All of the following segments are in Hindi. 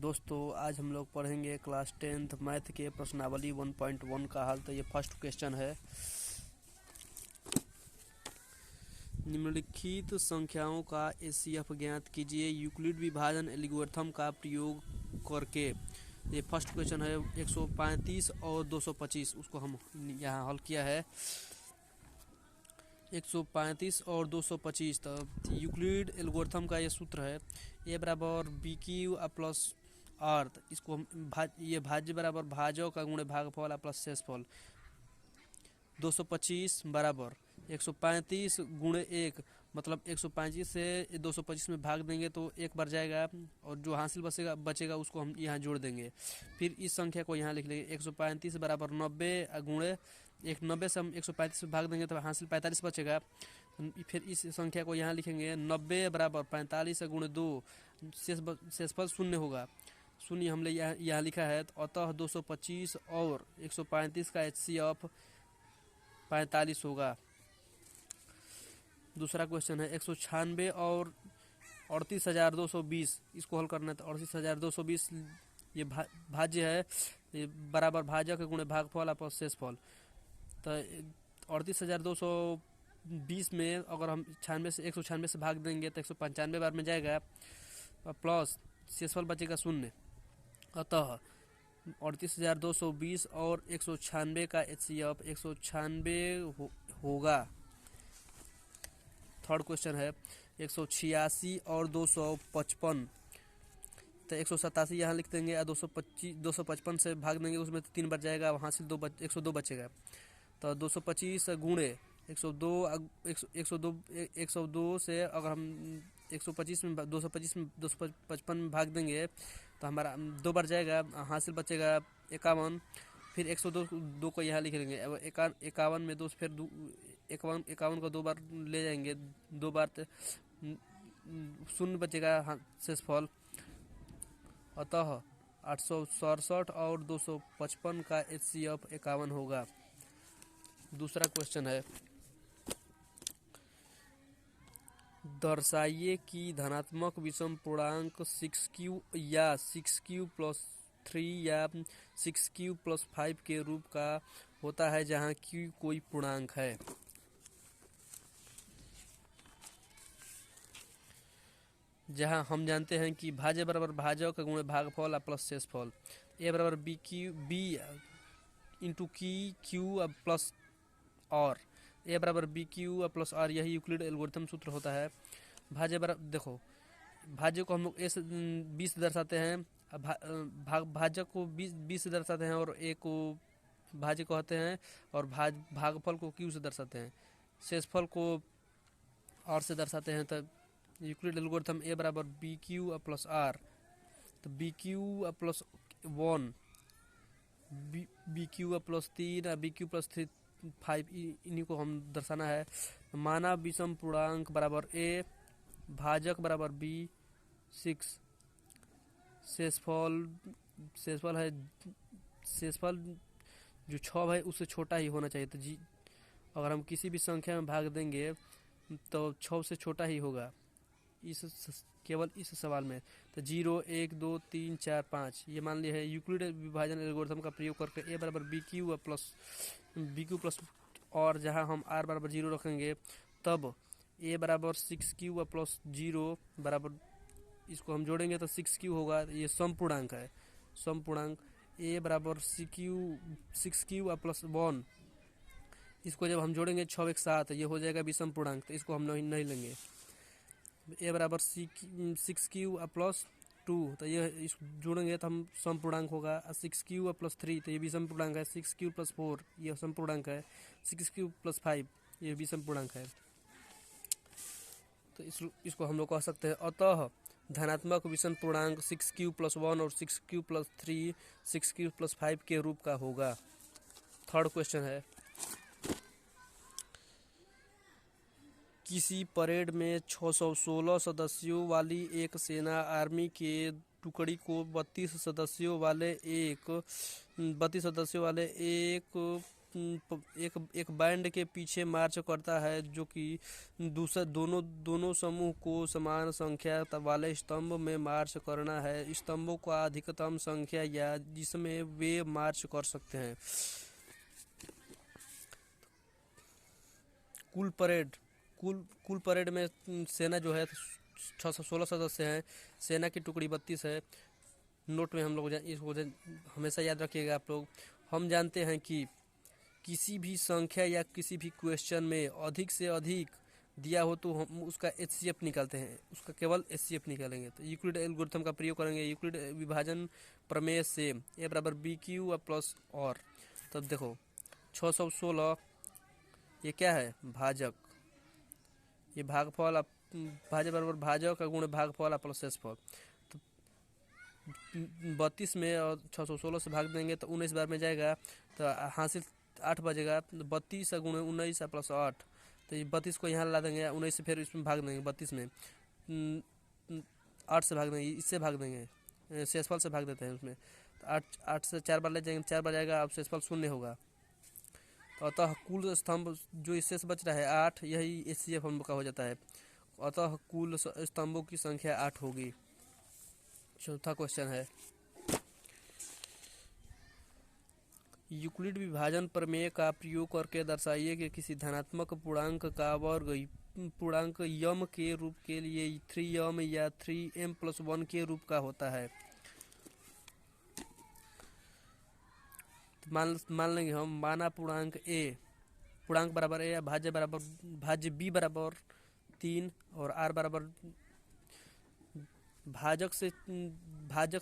दोस्तों आज हम लोग पढ़ेंगे क्लास 10th मैथ के प्रश्नावली 1.1 का हल। तो ये फर्स्ट क्वेश्चन है। निम्नलिखित संख्याओं का एचसीएफ ज्ञात कीजिए यूक्लिड विभाजन एल्गोरिथम का प्रयोग करके। ये फर्स्ट क्वेश्चन है। 135 और 225 उसको हम यहाँ हल किया है। 135 और 225 तो यूक्लिड एल्गोरिथम का ये सूत्र है ए बराबर बी क्यू प्लस आर। इसको हम ये भाज्य बराबर भाजक का गुणे भागफल प्लस शेषफल। 225 बराबर 135 गुणे 1 मतलब 135 से 225 में भाग देंगे तो एक बार जाएगा और जो हासिल बचेगा उसको हम यहाँ जोड़ देंगे। फिर इस संख्या को यहाँ लिख लेंगे 135 बराबर 90 गुणे 90 से हम 135 में भाग देंगे तो हासिल 45 बचेगा। फिर इस संख्या को यहाँ लिखेंगे 90 बराबर 45 गुणे 2 शेषफल शून्य होगा। शून्य हमने यहाँ लिखा है। तो अतः 225 और 135 का एचसीएफ 45 होगा। दूसरा क्वेश्चन है 196 और 38,220 इसको हल करना है। तो 38,220 ये भाज्य है, ये बराबर भाजक गुणे भागफल प्लस शेषफल। तो 38,220 में अगर हम 196 से भाग देंगे तो 195 बार में जाएगा प्लस शेषफल बचेगा शून्य। अतः 38,220 और 196 का एचसीएफ 196 होगा। थर्ड क्वेश्चन है 186 और 255। तो 187 यहाँ लिख देंगे और 255 से भाग देंगे उसमें तो 3 बार जाएगा, वहाँ से 102 बचेगा। तो 225 गुणे 102 से अगर हम 225 में 255 में भाग देंगे तो हमारा 2 बार जाएगा, हासिल बचेगा 51। फिर 102 को यहाँ लिख लेंगे। 51 में 2 फिर 51 को 2 बार ले जाएंगे, 2 बार शून्य बचेगा शेषफल। अतः 867 और 255 का एचसीएफ 51 होगा। दूसरा क्वेश्चन है दर्शाइए कि धनात्मक विषम पूर्णांक 6q या 6q प्लस 3 या 6q प्लस 5 के रूप का होता है जहाँ q कोई पूर्णांक है। जहाँ हम जानते हैं कि भाज्य बराबर भाजक गुणे भागफल प्लस शेषफल। ए बराबर बी इंटू क्यू प्लस और ए बराबर बी क्यू प्लस आर, यही यूक्लिड एल्गोरिथम सूत्र होता है। भाज्य बराबर देखो, भाज्य को हम लोग ए से 20 दर्शाते हैं, भाजक को 20 से दर्शाते हैं और ए को भाज्य कहते हैं और भागफल को क्यू से दर्शाते हैं, शेषफल को आर से दर्शाते हैं। तो यूक्लिड एल्गोरिथम ए बराबर बी क्यू प्लस आर। तो B Q plus 1, B Q plus 3, B Q plus 5 इन्हीं को हम दर्शाना है। माना विषम पूर्णांक बराबर ए, भाजक बराबर बी 6, शेषफल है, शेषफल जो 6 है उससे छोटा ही होना चाहिए। तो जी अगर हम किसी भी संख्या में भाग देंगे तो 6 से छोटा ही होगा केवल इस सवाल में। तो 0 1 2 3 4 5 ये मान लिया है। यूक्लिड विभाजन एल्गोरिथम का प्रयोग करके ए बराबर बी क्यू प्लस और जहां हम आर बराबर 0 रखेंगे तब ए बराबर 6q प्लस 0 बराबर, इसको हम जोड़ेंगे तो 6q होगा। ये समपूर्णांक है, समपूर्णांक ए बराबर 6q प्लस 1, इसको जब हम जोड़ेंगे 6 एक साथ ये हो जाएगा विषम पूर्णांक, तो इसको हम नहीं लेंगे। ए बराबर 6q प्लस 2, तो ये इस जोड़ेंगे तो हम समपूर्णांक होगा। 6q प्लस 3 तो ये भी समपूर्णांक है। 6q प्लस 4 ये समपूर्णांक है। 6q प्लस 5 ये भी समपूर्णांक है। तो इसको हम लोग कह सकते हैं अतः धनात्मक विषम पूर्णांक 6q प्लस 1 और 6q प्लस 3 6q प्लस 5 के रूप का होगा। थर्ड क्वेश्चन है किसी परेड में 616 सदस्यों वाली एक सेना आर्मी के टुकड़ी को 32 सदस्यों वाले एक एक एक बैंड के पीछे मार्च करता है, जो कि दूसरा दोनों समूह को समान संख्या वाले स्तंभ में मार्च करना है। स्तंभों का अधिकतम संख्या या जिसमें वे मार्च कर सकते हैं। कुल परेड में सेना जो है 16 सदस्य हैं। सेना की टुकड़ी 32 है। नोट में हम लोग इसको हमेशा याद रखिएगा आप लोग। हम जानते हैं कि किसी भी संख्या या किसी भी क्वेश्चन में अधिक से अधिक दिया हो तो हम उसका HCF निकालते हैं, उसका केवल HCF निकालेंगे। तो यूक्लिड एल्गोरिथम का प्रयोग करेंगे यूक्लिड विभाजन प्रमेय से। ए बराबर BQ प्लस और। तब देखो 616 ये क्या है, भाजक। ये भागफल भाजक बराबर भाजक गुण भागफल प्लस शेषफल। तो 32 में और 616 से भाग देंगे तो 19 बार में जाएगा, तो हासिल 8 बजेगा। 32 गुण 19 प्लस 8, तो ये 32 को यहाँ ला देंगे, 19 से फिर इसमें भाग देंगे। 32 में 8 से भाग देंगे, इससे भाग देंगे, शेषफल से भाग देते हैं उसमें। तो 8 से 4 बार ले जाएंगे, 4 बार जाएगा, अब शेषफल 0 होगा। अतः कुल स्तंभ जो शेष बच रहा है 8, यही HCF हम का हो जाता है। अतः कुल स्तंभों की संख्या 8 होगी। चौथा क्वेश्चन है, यूक्लिड विभाजन प्रमेय का प्रयोग करके दर्शाइए कि किसी धनात्मक पूर्णांक का वर्ग पूर्णांक यम के रूप के लिए 3m या 3m+1 के रूप का होता है। मान लेंगे हम, माना पूर्णांक बराबर a या भाज्य b बराबर 3 और r बराबर भाजक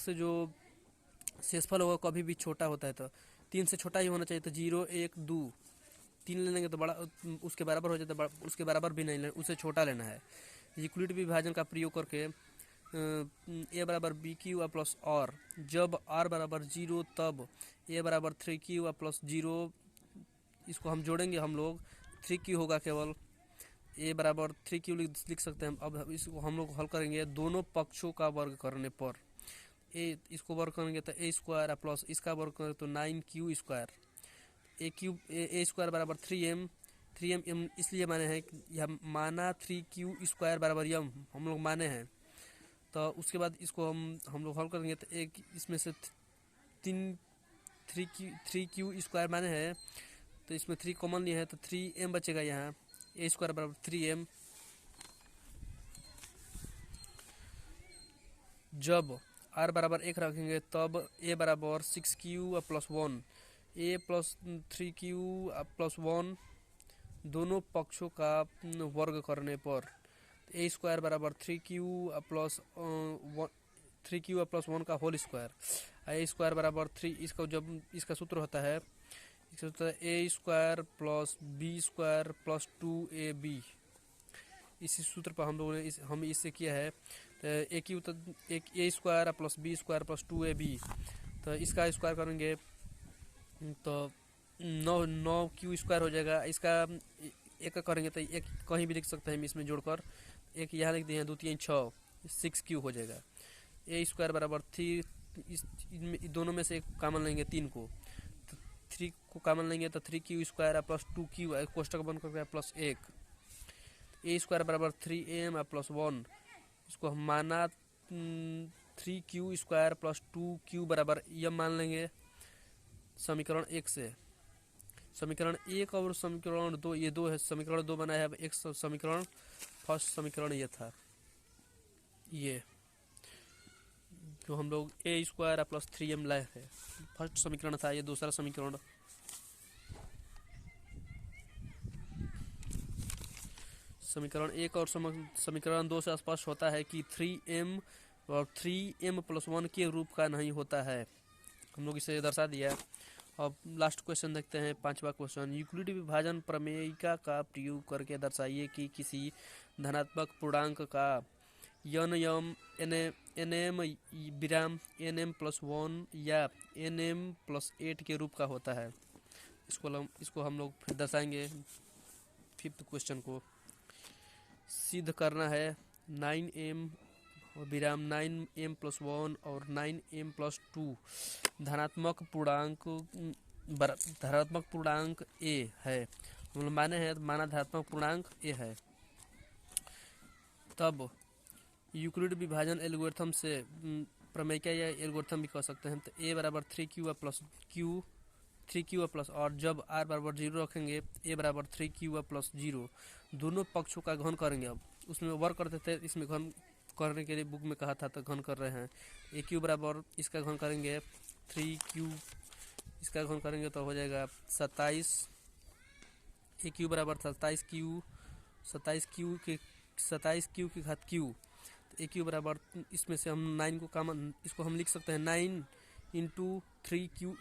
से जो शेषफल होगा कभी भी छोटा होता है, तो 3 से छोटा ही होना चाहिए। तो 0 1 2 3 ले लेंगे तो बड़ा उसके बराबर हो जाता है, उसके बराबर भी नहीं लेना, उससे छोटा लेना है। यूक्लिड विभाजन का प्रयोग करके a बराबर BQ प्लस और, जब r बराबर 0 तब a बराबर 3Q प्लस 0, इसको हम जोड़ेंगे हम लोग, 3Q होगा केवल, a बराबर 3Q लिख सकते हैं। अब इसको हम लोग हल करेंगे दोनों पक्षों का वर्ग करने पर। इसको वर्ग करेंगे तो a स्क्वायर प्लस इसका वर्ग करेंगे तो 9Q स्क्वायर। a स्क्वायर बराबर 3m इसलिए माने हैं, यह माना 3Q स्क्वायर बराबर m हम लोग माने हैं। तो उसके बाद इसको हम लोग हल करेंगे तो एक इसमें से 3Q स्क्वायर माने हैं, तो इसमें 3 कॉमन लिए है तो 3m बचेगा यहाँ। a स्क्वायर बराबर 3m। जब r बराबर 1 रखेंगे तब a बराबर 6Q plus 1, a plus 3Q plus 1 दोनों पक्षों का वर्ग करने पर a स्क्वायर बराबर 3Q प्लस 1 का होल स्क्वायर। a स्क्वायर बराबर 3, इसका सूत्र होता है a square plus b square plus 2ab। इसी सूत्र पर हम लोगों ने हम इससे किया है एक a square plus b square plus 2ab। तो इसका स्क्वायर करेंगे तो 9Q स्क्वायर हो जाएगा। इसका एक करेंगे तो एक कहीं भी लिख सकते हैं हम इसमें जोड़कर, एक यहाँ लिख दिए हैं, 2 3 6 6Q हो जाएगा। a स्क्वायर बराबर 3, दोनों में से एक कॉमन लेंगे 3 को, तो 3 को कॉमन लेंगे तो 3Q स्क्वायर प्लस 2Q कोष्टक बन कर प्लस 1। a स्क्वायर बराबर 3m प्लस 1, इसको हम माना 3Q स्क्वायर प्लस 2Q बराबर यम मान लेंगे समीकरण 1 से। समीकरण 1 और समीकरण 2, ये 2 है, समीकरण 2 बना है। अब एक समीकरण, फर्स्ट समीकरण ये था, ये जो हम लोग a स्क्वायर प्लस 3m लाए थे, फर्स्ट समीकरण था। ये दूसरा समीकरण, समीकरण 1 और समीकरण 2 से स्पष्ट होता है कि 3m और 3m+1 के रूप का नहीं होता है। हम लोग इसे दर्शा दिया। अब लास्ट क्वेश्चन देखते हैं, 5वां क्वेश्चन। यूक्लिड विभाजन प्रमेयिका का प्रयोग करके दर्शाइए कि किसी धनात्मक पूर्णांक का nm विराम nm+1 या nm+8 के रूप का होता है। इसको हम लोग फिर दर्शाएंगे। 5th क्वेश्चन को सिद्ध करना है 9m विराम 9m+1 और 9m+2 धनात्मक पूर्णांक धनात्मक पूर्णांक ए है, हम लोग माने हैं, माना धनात्मक पूर्णांक ए है, तब यूक्लिड विभाजन एल्गोरिथम से प्रमेय या एल्गोरिथम भी कह सकते हैं। तो ए बराबर 3q plus Q 3q plus, और जब r बराबर 0 रखेंगे a बराबर 3q प्लस 0, दोनों पक्षों का घन करेंगे। अब उसमें वर्क करते थे, इसमें घन करने के लिए बुक में कहा था, तो घन कर रहे हैं। ए क्यू बराबर इसका घन करेंगे 3q, इसका घन करेंगे तो हो जाएगा 27, ए क्यू बराबर 27q की घात q। ए क्यू बराबर, इसमें से हम 9 को कॉमन, इसको हम लिख सकते हैं 9 इंटू 3q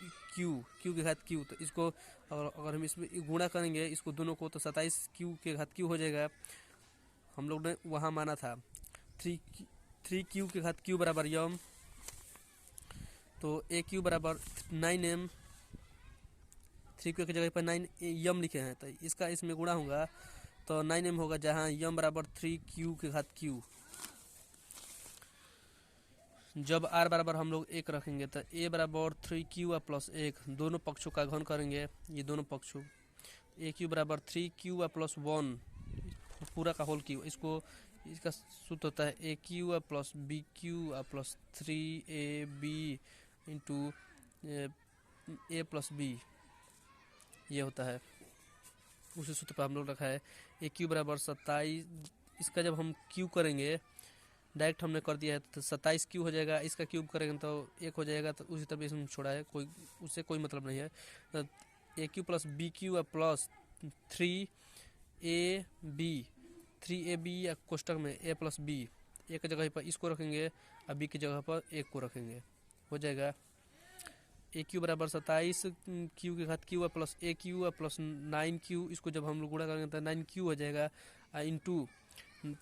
की घात q। तो इसको अगर हम इसमें गुणा करेंगे इसको दोनों को, तो 27q की घात q हो जाएगा। हम लोग ने वहाँ माना था 3q की घात q बराबर यम, तो ए क्यू बराबर 9m, 3q की जगह पर 9 यम लिखे हैं, तो इसका इसमें गुणा होगा तो 9m होगा, जहाँ यम बराबर 3q की घात q। जब r बराबर हम लोग 1 रखेंगे तो a बराबर 3q प्लस 1, दोनों पक्षों का घन करेंगे, ये दोनों पक्षों। ए क्यू बराबर 3q प्लस 1 पूरा का होल क्यू, इसका सूत्र होता है a cube plus b Q plus 3ab into a plus b, ये होता है। उसी सूत्र पर हम लोग रखा है ए क्यू बराबर 27, इसका जब हम क्यू करेंगे डायरेक्ट हमने कर दिया है, तो 27q हो जाएगा, इसका क्यूब करेंगे तो 1 हो जाएगा, तो उसी तरह इसमें छोड़ा है, कोई उससे कोई मतलब नहीं है। तो a cube plus b Q plus 3ab या कोष्टक में a प्लस बी, ए की जगह पर इसको रखेंगे और बी की जगह पर 1 को रखेंगे, हो जाएगा ए क्यू बराबर 27q की घात q प्लस ए क्यू प्लस 9q, इसको जब हम लोग गुणा करेंगे तो 9q हो जाएगा, इंटू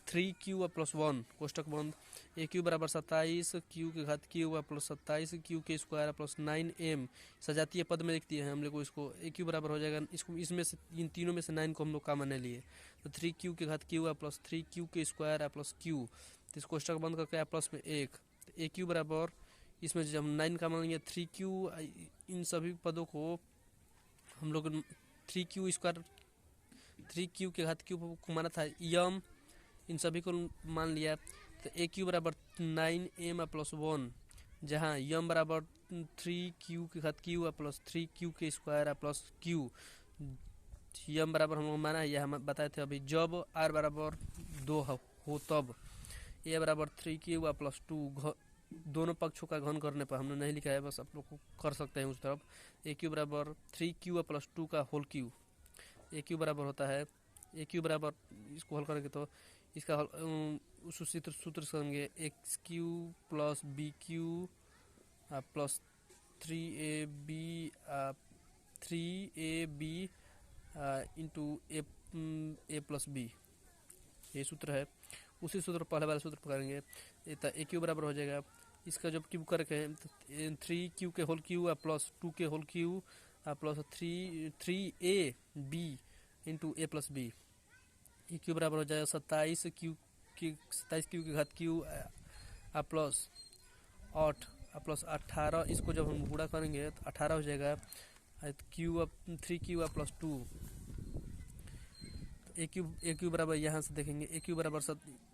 3q प्लस 1 कोष्टक बंद, ए क्यू बराबर 27q की घात q प्लस 27q के स्क्वायर प्लस 9m, सजातीय पद में लिख दिए हैं हम लोग को। इसको ए क्यू बराबर हो जाएगा, इसको इसमें से इन तीनों में से 9 को हम लोग कॉमन ले लिए, तो 3q की घात q प्लस 3q के स्क्वायर प्लस q, तो इसको कोष्टक बंद करके प्लस में 1, तो ए क्यू बराबर, इसमें जब हम 9 कॉमन लेंगे 3q, इन सभी पदों को हम लोग 3q स्क्वायर 3q के घात q को माना था यम, इन सभी को मान लिया। तो ए क्यू बराबर 9m प्लस 1, जहाँ यम बराबर 3q की घात q प्लस 3q के स्क्वायर प्लस q, यम बराबर हम लोग माना है, यह हम बताए थे अभी। जब r बराबर 2 हो तब ए बराबर 3q प्लस 2, दोनों पक्षों का घन करने पर, हमने नहीं लिखा है, बस आप लोग को कर सकते हैं उस तरफ। ए क्यू बराबर 3q प्लस 2 का होल क्यू, ए क्यू बराबर होता है, ए क्यू बराबर इसको हल करेंगे तो इसका उस सूत्र से करेंगे x cube plus b Q plus 3ab into a plus b, ये सूत्र है। उसी सूत्र पहले वाले सूत्र पर करेंगे, ए क्यू बराबर हो जाएगा, इसका जब क्यूब करके 3q के होल क्यू प्लस 2 के whole cube plus 3ab into a plus b, a cube बराबर हो जाएगा 27q की घात q प्लस 8 प्लस 18, इसको जब हम गुणा करेंगे तो 18 हो जाएगा, q 3q प्लस 2, ए क्यू बराबर यहाँ से देखेंगे ए क्यू बराबर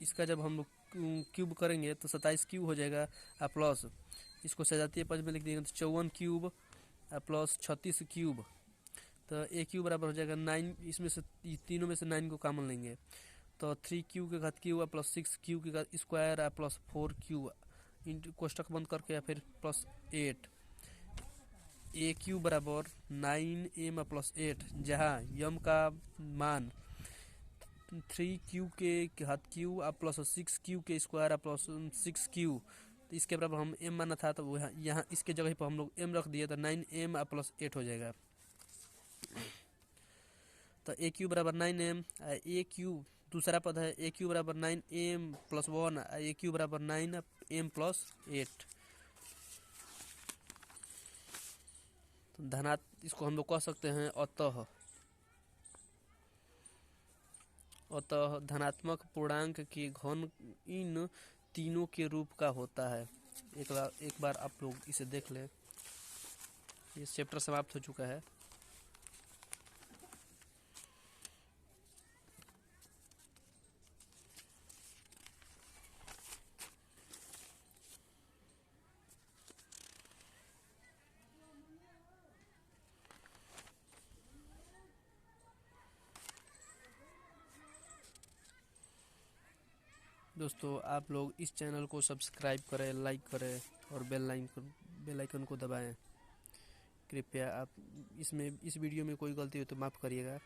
इसका जब हम क्यूब करेंगे तो 27q हो जाएगा प्लस, इसको सजातीय पद में लिख देंगे तो 54 प्लस 36 क्यूब, तो ए क्यू बराबर हो जाएगा 9, इसमें से तीनों में से 9 को कॉमन लेंगे, तो 3q के घात q प्लस 6q के घात स्क्वायर प्लस 4q इंटू कोष्टक बंद करके या फिर प्लस 8, ए क्यू बराबर 9m प्लस 8, जहाँ यम का मान 3q के घात q प्लस 6q के स्क्वायर प्लस 6q, तो इसके बराबर हम m माना था, तो यहाँ इसके जगह पर हम लोग m रख दिए, तो 9m प्लस 8 हो जाएगा। तो ए क्यू बराबर 9m, ए क्यू दूसरा पद है, ए क्यू बराबर 9m प्लस 1, ए क्यू बराबर 9m प्लस 8, तो इसको हम लोग कह सकते हैं अतः धनात्मक पूर्णांक के घन इन तीनों के रूप का होता है। एक बार आप लोग इसे देख लें। ये चैप्टर समाप्त हो चुका है। दोस्तों आप लोग इस चैनल को सब्सक्राइब करें, लाइक करें और बेल आइकन को दबाएं। कृपया आप इस वीडियो में कोई गलती हो तो माफ़ करिएगा।